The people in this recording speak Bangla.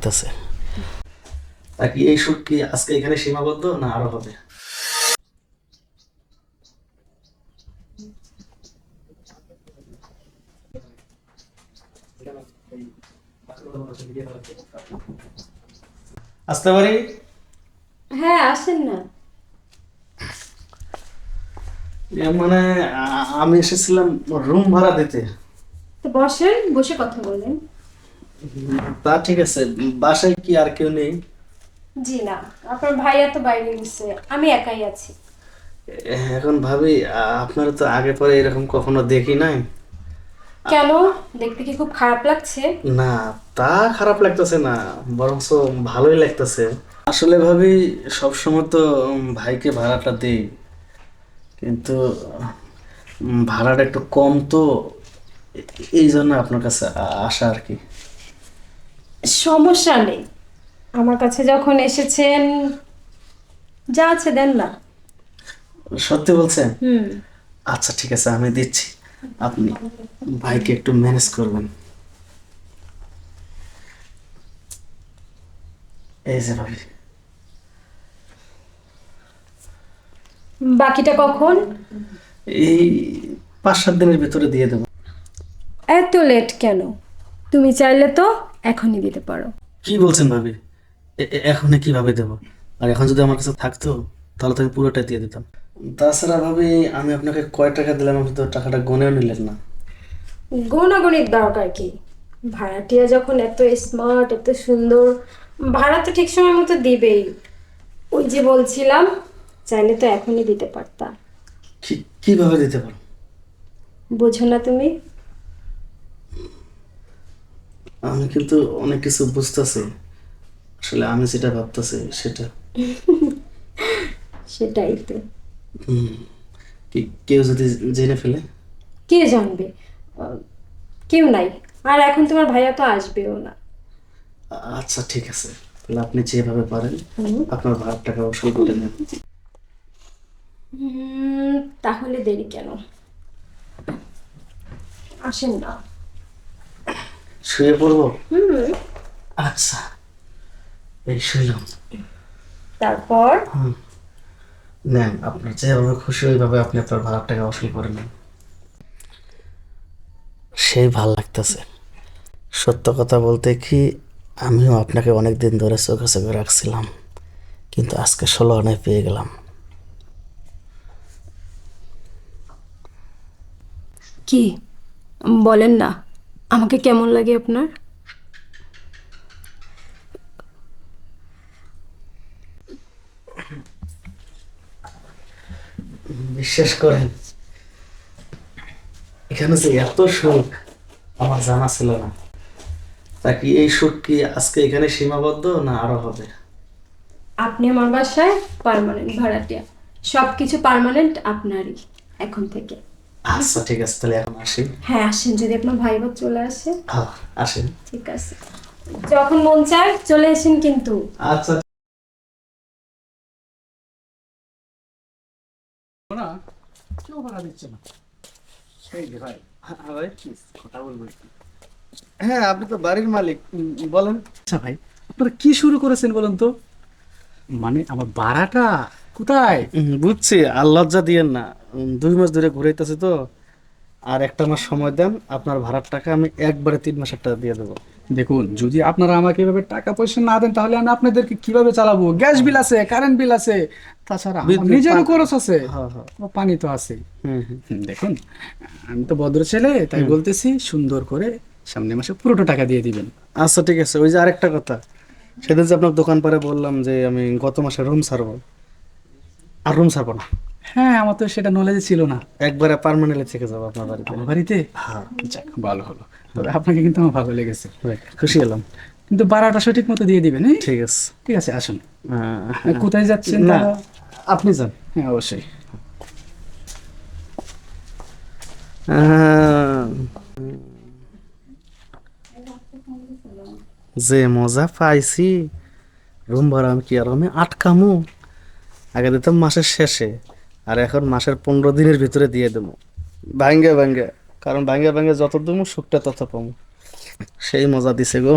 লাগতেছে। তা কি এই শুট কি আজকে এখানে সীমাবদ্ধ না আরো হবে? আসতে পারি? হ্যাঁ, আসেন না। মানে আমি এসেছিলাম রুম ভাড়া দিতে। তো বসেন, বসে কথা বলেন। তা ঠিক আছে, বাসায় কি আর কেউ নেই? জি না, আপনার ভাইয়া তো বাইরে গেছে, আমি একাই আছি। এখন ভাবি আপনারা তো আগে পরে এরকম কখনো দেখি নাই। কেন? দেখতে কি খুব খারাপ লাগছে? না, তা খারাপ লাগতেছে না, বরঞ্চ ভালোই লাগতেছে। আসলে ভাবি সবসময় তো ভাইকে ভাড়াটা দেই, কিন্তু ভাড়াটা একটু কম তো, এই জন্য আপনার কাছে আসা আর কি। সমস্যা নেই, আমার কাছে যখন এসেছেন, যা আছে দেন না। সত্যি বলছেন? হুম। আচ্ছা ঠিক আছে, আমি দিচ্ছি, আপনি ভাইকে একটু ম্যানেজ করবেন। এই যে ভাবি। বাকিটা কখন? এই 5-7 দিনের ভিতরে দিয়ে দেবো। এত লেট কেন? তুমি চাইলে তো এখনই দিতে পারো। কি বলছেন ভাবি? এখনই কিভাবে দেবো? আর এখন যদি আমার কাছে থাকতো তাহলে তো আমি পুরোটাই দিয়ে দিতাম। তাছাড়া ভাবি, আমি আপনাকে কয় টাকা দিলাম, আপনি তো টাকাটা গনেও নিলেন না। গণাগণির দরকার কি? ভাড়াটিয়া যখন এত স্মার্ট, এত সুন্দর, ভাড়া তো ঠিক সময় মতো দিবেই। ওই যে বলছিলাম, চাইলে তো এখনই দিতে পারতা। কিভাবে দিতে পারো? বোঝো না তুমি? আমি কিন্তু অনেক কিছু বুঝতেছি, আসলে আমি যেটা ভাবতেছি সেটা। সেটাই তো। হুম, কেউ যদি জেনে ফেলে? কে জানবে? আহ, কেউ নাই। আর এখন তোমার ভাইয়া তো আসবেও না। আচ্ছা ঠিক আছে, তাহলে আপনি যেভাবে পারেন হুম। আপনার ভাড়ার টাকা ওসুল করে নেন। উম, তাহলে দেরি কেন? আসেন না। শুয়ে পড়বো? হুম। আচ্ছা, এই শুইলাম। তারপর? হুম, নেন, আপনার যেভাবে খুশি ওইভাবে আপনি আপনার ভাড়ার টাকা ওসুল করে নেন। সেই ভাল লাগতেছে। সত্য কথা বলতে কি, আমিও আপনাকে অনেক দিন ধরে চোখে চোখে রাখছিলাম, কিন্তু আজকে 16 আনায় পেয়ে গেলাম। কি বলেন না, আমাকে কেমন লাগে আপনার? বিশ্বাস করেন, এখানে যে এত সুখ আমার জানা ছিল না। তা কি এই সুখ কি আজকে এখানে সীমাবদ্ধ না আরো হবে? আপনি আমার বাসায় পার্মানেন্ট ভাড়াটিয়া, সবকিছু পার্মানেন্ট আপনারই এখন থেকে। আচ্ছা ঠিক আছে, তাহলে এখন আসি। হ্যাঁ, আসেন, যদি আপনার ভাই বোন চলে আসে। হ্যাঁ, আসেন। ঠিক আছে, যখন মন চায় চলে আসেন কিন্তু। আচ্ছা। না, কেউ ভাড়া দিচ্ছে না। সেই যে ভাই, হ্যাঁ ভাই, কথা বলবো একটু। হ্যাঁ, আপনি তো বাড়ির মালিক, বলেন। আচ্ছা ভাই, আপনারা কি শুরু করেছেন বলুন তো? মানে আমার ভাড়াটা কোথায়? বুঝছি, আর লজ্জা দিয়েন না। 2 মাস ধরে ঘুরাইতেছে তো, আর একটা মাস সময় দেন, আপনার ভাড়ার টাকা আমি একবারে 3 মাসের টাকা দিয়ে দেবো। দেখুন, যদি আপনারা আমাকে এভাবে টাকা পয়সা না দেন তাহলে আমি আপনাদেরকে কিভাবে চালাবো? গ্যাস বিল আছে, কারেন্ট বিল আছে, তাছাড়া আমার বিদ্যুৎ, নিজেরও পানি। খরচ আছে, হ্যাঁ হ্যাঁ। আবার পানি তো আছে। হুম হুম। দেখুন, আমি তো ভদ্র ছেলে, তাই বলতেছি সুন্দর করে সামনের মাসে পুরোটা টাকা দিয়ে দিবেন। আচ্ছা ঠিক আছে, ওই যে আরেকটা কথা, সেদিন যে আপনার দোকান পারে বললাম যে আমি গত মাসে রুম ছাড়বো, আর রুম ছাড়বো না, হ্যাঁ, আমার তো সেটা নলেজ ছিল না। একবারে পার্মানেন্টলি থেকে যাবো আপনার বাড়িতে। আমার বাড়িতে? হ্যাঁ। যাক, ভালো হলো, তবে আপনাকে কিন্তু আমার ভালো লেগেছে। Right, খুশি হলাম। কিন্তু ভাড়াটা সঠিক মতো দিয়ে দিবেন, হ্যাঁ? ঠিক আছে। ঠিক আছে, আসুন। আহ, কোথায় যাচ্ছেন না, তা? আপনি যান। হ্যাঁ, অবশ্যই। আহ, যে মজা পাইছি, রুম ভাড়া আমি কি আর আমি আটকামু? আগে দিতাম মাসের শেষে, আর এখন মাসের 15 দিনের ভিতরে দিয়ে দেবো, ভাঙ্গে ভাঙ্গে। কারণ ভাঙ্গে ভাঙ্গে যত দেবো সুখটা তত পাবো। সেই মজা দিছে গো।